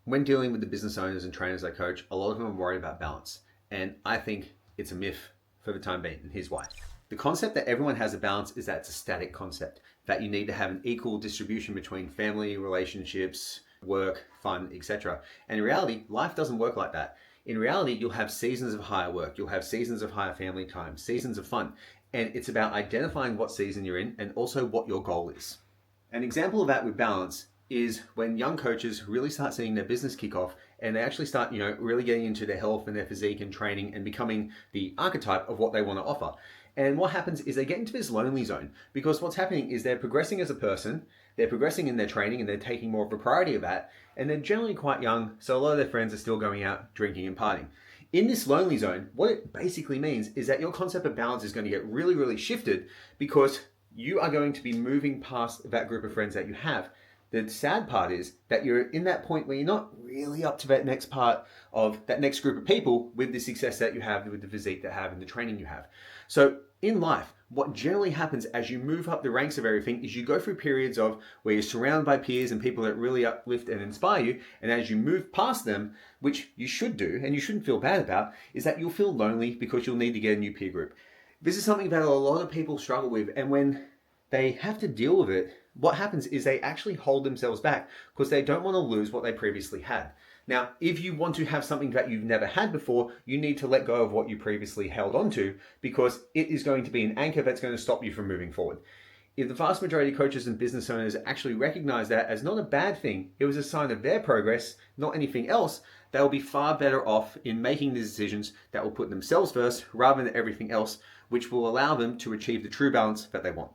When dealing with the business owners and trainers I coach, a lot of them are worried about balance. And I think it's a myth for the time being. And here's why. The concept that everyone has a balance is that it's a static concept, that you need to have an equal distribution between family, relationships, work, fun, etc. And in reality, life doesn't work like that. In reality, you'll have seasons of higher work, you'll have seasons of higher family time, seasons of fun. And it's about identifying what season you're in and also what your goal is. An example of that with balance is when young coaches really start seeing their business kick off and they actually start, really getting into their health and their physique and training and becoming the archetype of what they want to offer. And what happens is they get into this lonely zone because what's happening is they're progressing as a person, they're progressing in their training and they're taking more of a priority of that. And they're generally quite young, so a lot of their friends are still going out drinking and partying. In this lonely zone, what it basically means is that your concept of balance is going to get really, really shifted because you are going to be moving past that group of friends that you have. The sad part is that you're in that point where you're not really up to that next part of that next group of people with the success that you have, with the physique that you have and the training you have. So in life, what generally happens as you move up the ranks of everything is you go through periods of where you're surrounded by peers and people that really uplift and inspire you. And as you move past them, which you should do and you shouldn't feel bad about, is that you'll feel lonely because you'll need to get a new peer group. This is something that a lot of people struggle with, and when they have to deal with it, what happens is they actually hold themselves back because they don't want to lose what they previously had. Now, if you want to have something that you've never had before, you need to let go of what you previously held onto because it is going to be an anchor that's going to stop you from moving forward. If the vast majority of coaches and business owners actually recognize that as not a bad thing, it was a sign of their progress, not anything else, they'll be far better off in making the decisions that will put themselves first rather than everything else, which will allow them to achieve the true balance that they want.